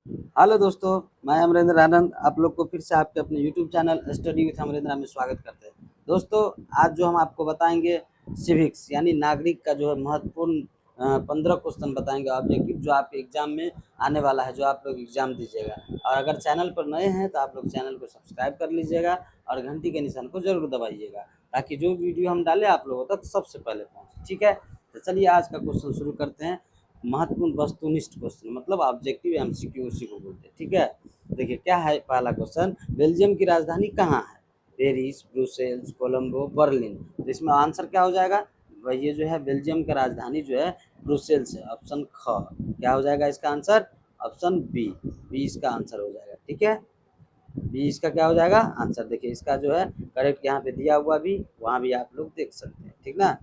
Hello दोस्तों, मैं अमरेंद्र आनंद आप लोग को फिर से आपके अपने YouTube channel study with Amarendra में स्वागत करते हैं। दोस्तों, आज जो हम आपको बताएंगे सिविक्स यानी नागरिक का जो है महत्वपूर्ण 15 क्वेश्चन बताएंगे ऑब्जेक्टिव, जो आपके एग्जाम में आने वाला है, जो आप लोग एग्जाम दीजिएगा। और अगर चैनल पर नए हैं तो आप लोग चैनल को सब्सक्राइब कर लीजिएगा और घंटी के निशान को जरूर दबाइएगा, ताकि जो वीडियो हम डालें आप लोगों तक सबसे पहले पहुँचे। ठीक है, तो चलिए आज का क्वेश्चन शुरू करते हैं। महत्वपूर्ण वस्तुनिष्ठ क्वेश्चन मतलब ऑब्जेक्टिव एमसीक्यू उसी को बोलते हैं। ठीक है, देखिए क्या है पहला क्वेश्चन, बेल्जियम की राजधानी कहाँ है? Paris, Brussels, Colombo, Berlin. तो इसमें आंसर क्या हो जाएगा? वह ये जो है बेल्जियम की राजधानी जो है ब्रुसेल्स है। ऑप्शन ख क्या हो जाएगा इसका आंसर? ऑप्शन बी, बी इसका आंसर हो जाएगा। ठीक है, बी इसका क्या हो जाएगा आंसर। देखिए इसका जो है करेक्ट यहाँ पे दिया हुआ भी, वहाँ भी आप लोग देख सकते हैं। ठीक ना,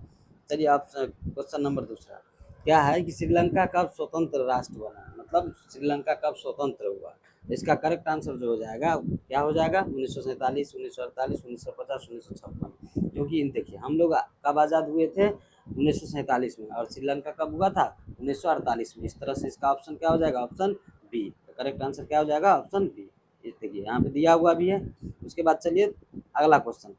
चलिए आप क्वेश्चन नंबर दूसरा क्या है कि श्रीलंका कब स्वतंत्र राष्ट्र बना, मतलब श्रीलंका कब स्वतंत्र हुआ? इसका करेक्ट आंसर जो हो जाएगा क्या हो जाएगा? 1947, 1948, 1950, 1956। क्योंकि देखिए हम लोग कब आज़ाद हुए थे? 1947 में, और श्रीलंका कब हुआ था? 1948 में। इस तरह से इसका ऑप्शन क्या हो जाएगा? Option B. करेक्ट आंसर क्या हो जाएगा? Option B. ये देखिए यहाँ पे दिया हुआ भी है। उसके बाद चलिए अगला क्वेश्चन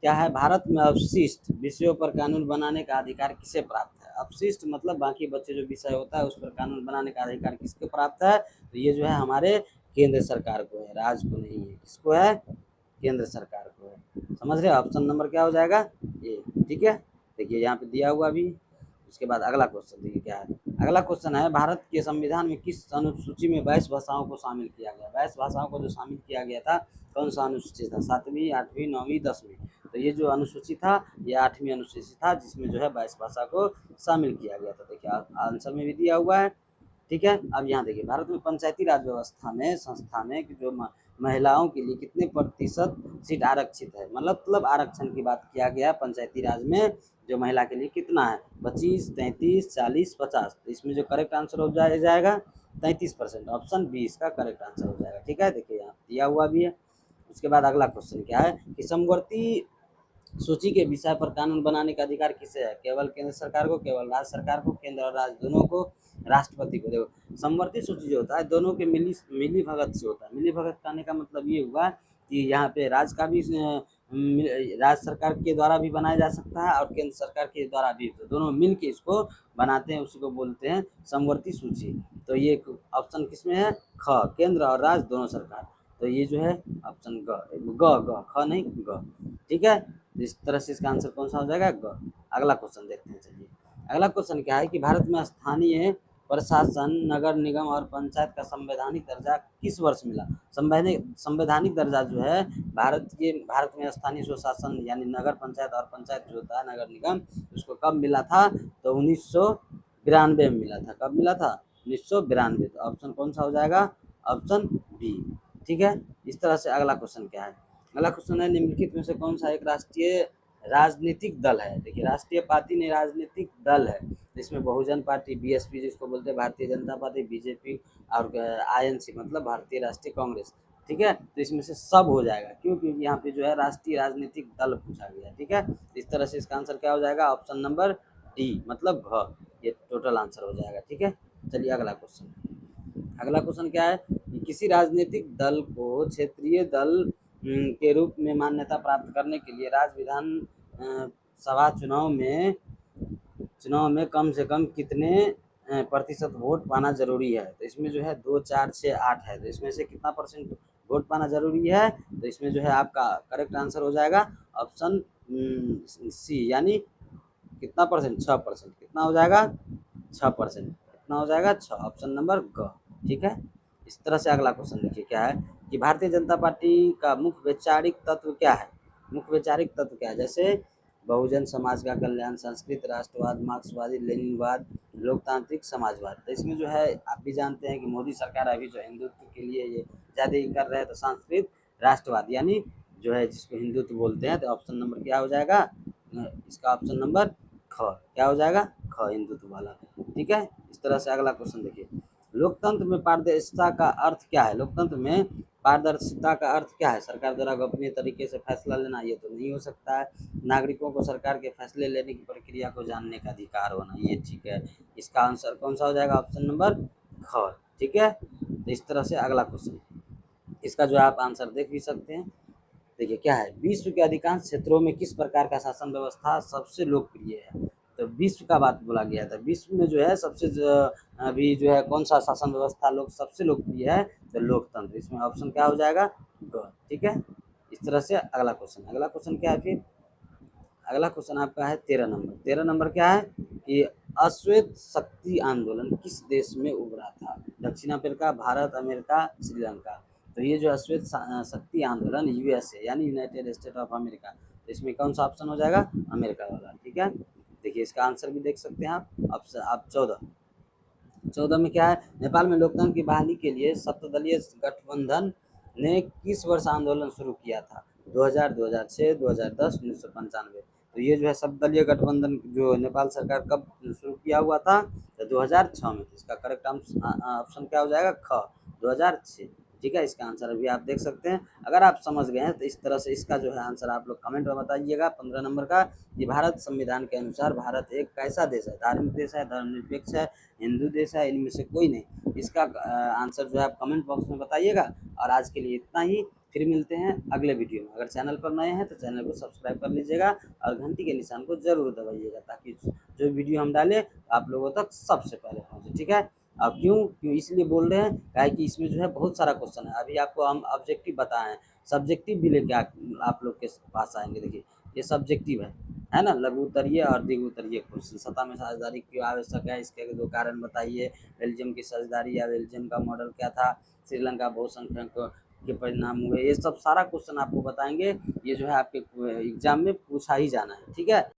क्या है, भारत में अवशिष्ट विषयों पर कानून बनाने का अधिकार किसे प्राप्त है? अपशिष्ट मतलब बाकी बच्चे जो विषय होता है उस पर कानून बनाने का अधिकार किसको प्राप्त है? तो ये जो है हमारे केंद्र सरकार को है, राज्य को नहीं है। किसको है? केंद्र सरकार को है। समझ रहे हो? ऑप्शन नंबर क्या हो जाएगा? ये। ठीक है, देखिए यहाँ पे दिया हुआ भी। उसके बाद अगला क्वेश्चन देखिए क्या है। अगला क्वेश्चन है, भारत के संविधान में किस अनुसूची में 22 भाषाओं को शामिल किया गया? 22 भाषाओं को जो शामिल किया गया था, कौन सा अनुसूची था? 7वीं, 8वीं, 9वीं, 10वीं। तो ये जो अनुसूची था ये 8वीं अनुसूची था, जिसमें जो है 22 भाषा को शामिल किया गया था। देखिए आंसर में भी दिया हुआ है। ठीक है, अब यहाँ देखिए भारत में पंचायती राज व्यवस्था में संस्था में कि जो महिलाओं के लिए कितने प्रतिशत सीट आरक्षित है, मतलब आरक्षण की बात किया गया पंचायती राज में, जो महिला के लिए कितना है? 25, 33, 40, 50। तो इसमें जो करेक्ट आंसर हो जाएगा 33%। ऑप्शन बी इसका करेक्ट आंसर हो जाएगा। ठीक है, देखिए यहाँ दिया हुआ भी है। उसके बाद अगला क्वेश्चन क्या है कि समवर्ती सूची के विषय पर कानून बनाने का अधिकार किसे है? केवल केंद्र सरकार को, केवल राज्य सरकार को, केंद्र और राज्य दोनों को, राष्ट्रपति को? देखो समवर्ती सूची जो होता है दोनों के मिली भगत से होता है। मिली भगत करने का मतलब ये हुआ कि यहाँ पे राज्य का भी राज्य सरकार के द्वारा भी बनाया जा सकता है और केंद्र सरकार के द्वारा भी, तो दोनों मिल के इसको बनाते हैं, उसी को बोलते हैं समवर्ती सूची। तो ये ऑप्शन किसमें है? ख, केंद्र और राज्य दोनों सरकार। तो ये जो है ऑप्शन ग ख नहीं ग। ठीक है, इस तरह से इसका आंसर कौन सा हो जाएगा? ग। अगला क्वेश्चन देखते हैं। चलिए अगला क्वेश्चन क्या है कि भारत में स्थानीय प्रशासन, नगर निगम और पंचायत का संवैधानिक दर्जा किस वर्ष मिला? संवैधानिक दर्जा जो है भारत में स्थानीय स्वशासन यानी नगर पंचायत और पंचायत जो होता है नगर निगम, उसको कब मिला था? तो 1992 में मिला था। कब मिला था? 1992। तो ऑप्शन कौन सा हो जाएगा? Option B. ठीक है, इस तरह से अगला क्वेश्चन क्या है। अगला क्वेश्चन है, निम्नलिखित में से कौन सा एक राष्ट्रीय राजनीतिक दल है? देखिए राष्ट्रीय पार्टी नहीं, राजनीतिक दल है। इसमें बहुजन पार्टी, बीएसपी जिसको बोलते हैं भारतीय जनता पार्टी, बीजेपी और आईएनसी मतलब भारतीय राष्ट्रीय कांग्रेस। ठीक है, तो इसमें से सब हो जाएगा, क्यों? क्योंकि यहाँ पे जो है राष्ट्रीय राजनीतिक दल पूछा गया। ठीक है, इस तरह से इसका आंसर क्या हो जाएगा? ऑप्शन नंबर डी मतलब घ, ये टोटल आंसर हो जाएगा। ठीक है, चलिए अगला क्वेश्चन। अगला क्वेश्चन क्या है कि किसी राजनीतिक दल को क्षेत्रीय दल के रूप में मान्यता प्राप्त करने के लिए राज्य विधान सभा चुनाव में कम से कम कितने प्रतिशत वोट पाना जरूरी है? तो इसमें जो है 2, 4, 6, 8 है। तो इसमें से कितना परसेंट वोट पाना जरूरी है? तो इसमें जो है आपका करेक्ट आंसर हो जाएगा ऑप्शन सी, यानी कितना परसेंट? 6%। कितना हो जाएगा? 6%। कितना हो जाएगा? 6। ऑप्शन नंबर ग। ठीक है, इस तरह से अगला क्वेश्चन देखिए क्या है कि भारतीय जनता पार्टी का मुख्य वैचारिक तत्व क्या है? मुख्य वैचारिक तत्व क्या है? जैसे बहुजन समाज का कल्याण, संस्कृत राष्ट्रवाद, मार्क्सवादी लेनिनवाद, लोकतांत्रिक समाजवाद। तो इसमें जो है आप भी जानते हैं कि मोदी सरकार अभी जो हिंदुत्व के लिए ये ज़्यादा ही कर रहे हैं, तो संस्कृत राष्ट्रवाद यानी जो है जिसको हिंदुत्व बोलते हैं। तो ऑप्शन नंबर क्या हो जाएगा? इसका ऑप्शन नंबर ख क्या हो जाएगा? ख, हिंदुत्व वाला। ठीक है, इस तरह से अगला क्वेश्चन देखिए, लोकतंत्र में पारदर्शिता का अर्थ क्या है? लोकतंत्र में पारदर्शिता का अर्थ क्या है? सरकार द्वारा गोपनीय तरीके से फैसला लेना, ये तो नहीं हो सकता है। नागरिकों को सरकार के फैसले लेने की प्रक्रिया को जानने का अधिकार होना, ये ठीक है। इसका आंसर कौन सा हो जाएगा? ऑप्शन नंबर ख, ठीक है। तो इस तरह से अगला क्वेश्चन, इसका जो है आप आंसर देख भी सकते हैं। देखिए क्या है, विश्व के अधिकांश क्षेत्रों में किस प्रकार का शासन व्यवस्था सबसे लोकप्रिय है? तो विश्व का बात बोला गया था, विश्व में जो है सबसे अभी जो है कौन सा शासन व्यवस्था लोग सबसे लोकप्रिय है? तो लोकतंत्र। इसमें ऑप्शन क्या हो जाएगा? ग। ठीक है। इस तरह से अगला क्वेश्चन, अगला क्वेश्चन क्या है फिर? अगला क्वेश्चन आपका है 13 नंबर। 13 नंबर क्या है कि अश्वेत शक्ति आंदोलन किस देश में उभरा था? दक्षिण अफ्रीका, भारत, अमेरिका, श्रीलंका। तो ये जो अश्वेत शक्ति आंदोलन यूएसए यानी यूनाइटेड स्टेट ऑफ अमेरिका, तो इसमें कौन सा ऑप्शन हो जाएगा? अमेरिका वाला। ठीक है। देखिए इसका आंसर भी देख सकते हैं आप 14 में क्या है, नेपाल में लोकतंत्र की बहाली के लिए सप्तदलीय गठबंधन ने किस वर्ष आंदोलन शुरू किया था? 2000, 2006, 2010, 1995। तो ये जो है सप्तदलीय गठबंधन जो नेपाल सरकार कब शुरू किया हुआ था? तो 2006 में। इसका करेक्ट ऑप्शन क्या हो जाएगा? ख, 2006। ठीक है। इसका आंसर अभी आप देख सकते हैं। अगर आप समझ गए हैं तो इस तरह से इसका जो है आंसर आप लोग कमेंट में बताइएगा। 15 नंबर का, ये भारत संविधान के अनुसार भारत एक कैसा देश है? धार्मिक देश है, धर्मनिरपेक्ष है, हिंदू देश है, इनमें से कोई नहीं। इसका आंसर जो है आप कमेंट बॉक्स में बताइएगा। और आज के लिए इतना ही, फिर मिलते हैं अगले वीडियो में। अगर चैनल पर नए हैं तो चैनल को सब्सक्राइब कर लीजिएगा और घंटी के निशान को जरूर दबाइएगा, ताकि जो वीडियो हम डालें आप लोगों तक सबसे पहले पहुँचे। ठीक है। अब क्यों क्यों इसलिए बोल रहे हैं, काहे कि इसमें जो है बहुत सारा क्वेश्चन है। अभी आपको हम ऑब्जेक्टिव बताए हैं, सब्जेक्टिव भी लेके आप लोग के पास आएंगे। देखिए ये सब्जेक्टिव है ना, लघु उत्तरीय और दीर्घ उत्तरीय क्वेश्चन। सतह में साझेदारी क्यों आवश्यक है, इसके 2 कारण बताइए। बेल्जियम की साझेदारी या बेल्जियम का मॉडल क्या था? श्रीलंका बहुसंख्यक के परिणाम हुए। ये सब सारा क्वेश्चन आपको बताएंगे। ये जो है आपके एग्जाम में पूछा ही जाना है। ठीक है।